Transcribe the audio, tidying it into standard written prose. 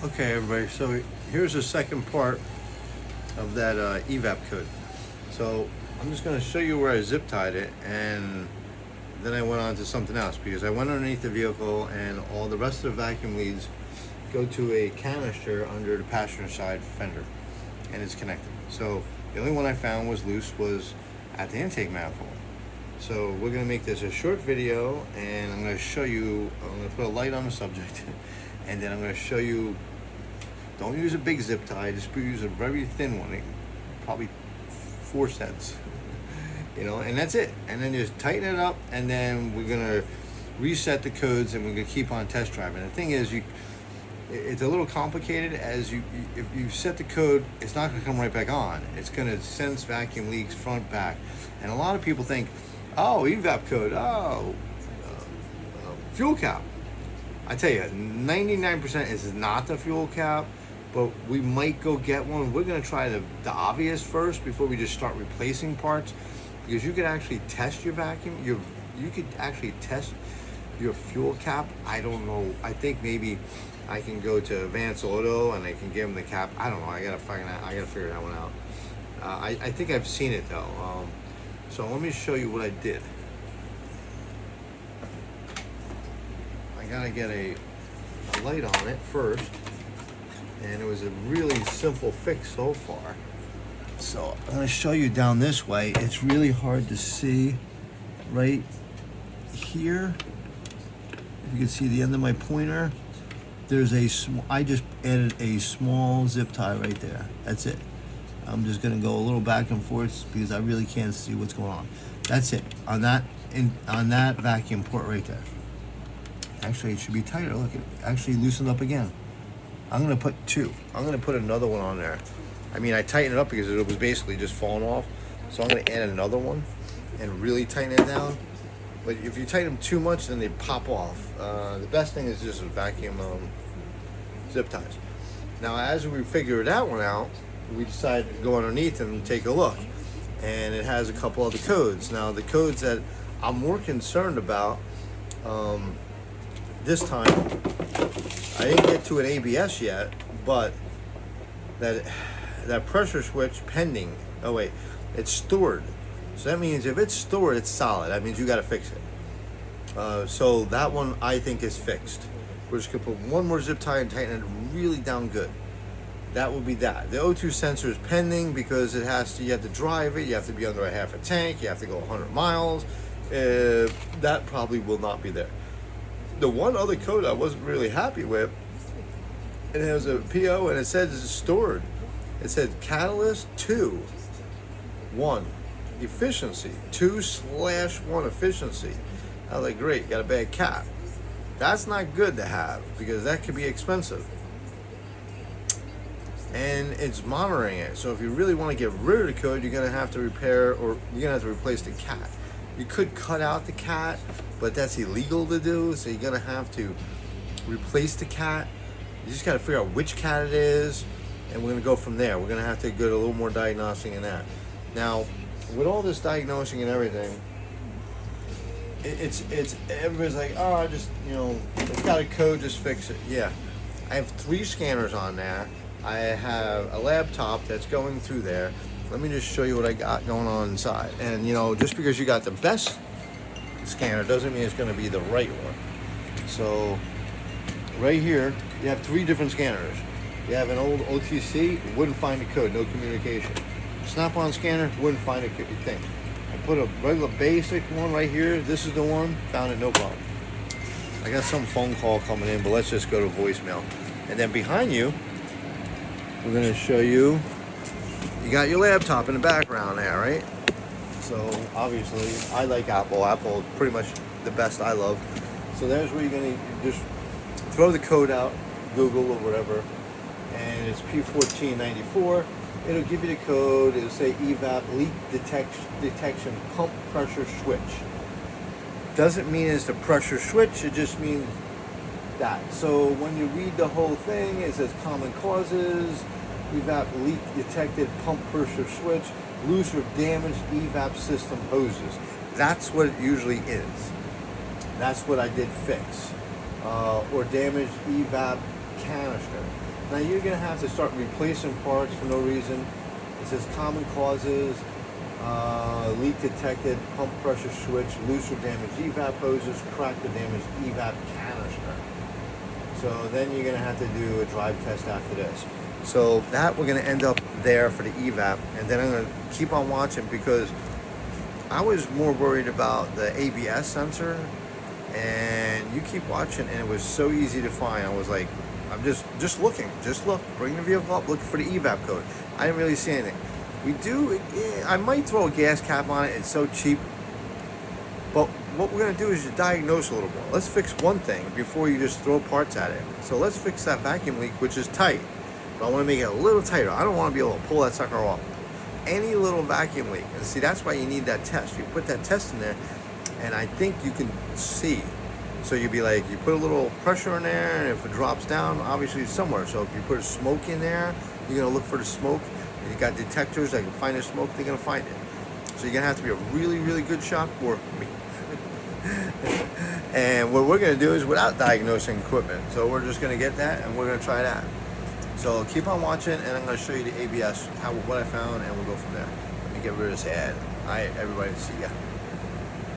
Okay, everybody, so here's the second part of that evap code. So I'm just going to show you where I zip tied it, and then I went on to something else because I went underneath the vehicle and all the rest of the vacuum leads go to a canister under the passenger side fender, and it's connected. So the only one I found was loose was at the intake manifold. So we're going to make this a short video, and I'm going to show you, I'm going to put a light on the subject and then I'm going to show you. Don't use a big zip tie, just use a very thin one, probably 4 cents, and that's it. And then just tighten it up, and then we're gonna reset the codes, and we're gonna keep on test driving. The thing is, it's a little complicated. If you set the code, it's not gonna come right back on. It's gonna sense vacuum leaks front, back. And a lot of people think, oh, evap code, fuel cap. I tell you, 99% is not the fuel cap. But we might go get one. We're gonna try the obvious first before we just start replacing parts, because you could actually test your vacuum. You could actually test your fuel cap. I don't know. I think maybe I can go to Advance Auto and I can give them the cap. I don't know. I gotta figure that one out. I think I've seen it though. So let me show you what I did. I gotta get a light on it first. And it was a really simple fix so far. So I'm going to show you down this way. It's really hard to see right here. If you can see the end of my pointer, there's I just added a small zip tie right there. That's it. I'm just going to go a little back and forth because I really can't see what's going on. That's it. On that vacuum port right there. Actually, it should be tighter. Look, it actually loosened up again. I'm gonna put 2. I'm gonna put another one on there. I mean, I tightened it up because it was basically just falling off. So I'm gonna add another one and really tighten it down. But if you tighten them too much, then they pop off. The best thing is just a vacuum zip ties. Now, as we figured that one out, we decided to go underneath and take a look. And it has a couple other codes. Now, the codes that I'm more concerned about this time, I didn't get to an ABS yet, but that pressure switch pending. Oh wait, it's stored. So that means if it's stored, it's solid. That means you got to fix it. So that one I think is fixed. We're just gonna put one more zip tie and tighten it really down good. That will be that. The O2 sensor is pending because you have to drive it. You have to be under a half a tank. You have to go 100 miles. That probably will not be there. The one other code I wasn't really happy with, it has a PO and it says it's stored. It said catalyst 2.1 efficiency, 2/1 efficiency. I was like, great, got a bad cap. That's not good to have because that could be expensive. And it's monitoring it. So if you really want to get rid of the code, you're gonna have to repair, or you're gonna have to replace the cat. You could cut out the cat, but that's illegal to do, so you're gonna have to replace the cat. You just gotta figure out which cat it is, and we're gonna go from there. We're gonna have to go to a little more diagnosing in that. Now, with all this diagnosing and everything, it's everybody's like, oh, just, it's got a code, just fix it. Yeah, I have 3 scanners on there. I have a laptop that's going through there. Let me just show you what I got going on inside. And just because you got the best scanner doesn't mean it's going to be the right one. So right here, you have 3 different scanners. You have an old OTC, wouldn't find the code, no communication. Snap-on scanner, wouldn't find a thing. I put a regular basic one right here. This is the one, found it, no problem. I got some phone call coming in, but let's just go to voicemail. And then behind you, we're going to show you, you got your laptop in the background there, right? So obviously, I like Apple. Apple is pretty much the best I love. So there's where you're gonna just throw the code out, Google or whatever, and it's P1494. It'll give you the code. It'll say evap leak detection pump pressure switch. Doesn't mean it's the pressure switch. It just means that. So when you read the whole thing, it says common causes. Evap leak detected pump pressure switch, loose or damaged evap system hoses. That's what it usually is. That's what I did fix. Or damaged evap canister. Now you're gonna have to start replacing parts for no reason. It says common causes, leak detected, pump pressure switch, loose or damaged evap hoses, cracked or damaged evap canister. So then you're gonna have to do a drive test after this. So that we're gonna end up there for the evap, and then I'm gonna keep on watching because I was more worried about the ABS sensor, and you keep watching, and it was so easy to find. I was like, I'm just looking, just look, bring the vehicle up, looking for the evap code. I didn't really see anything. We do, I might throw a gas cap on it. It's so cheap. But what we're gonna do is just diagnose a little more. Let's fix one thing before you just throw parts at it. So let's fix that vacuum leak, which is tight. But I wanna make it a little tighter. I don't wanna be able to pull that sucker off. Any little vacuum leak, and see, that's why you need that test. You put that test in there, and I think you can see. So you'd be like, you put a little pressure in there, and if it drops down, obviously it's somewhere. So if you put a smoke in there, you're gonna look for the smoke. And you got detectors that can find the smoke, they're gonna find it. So you're gonna have to be a really, really good shop, or me. And what we're gonna do is without diagnosing equipment. So we're just gonna get that, and we're gonna try that. So keep on watching, and I'm gonna show you the ABS, what I found, and we'll go from there. Let me get rid of this ad. All right, everybody, see ya.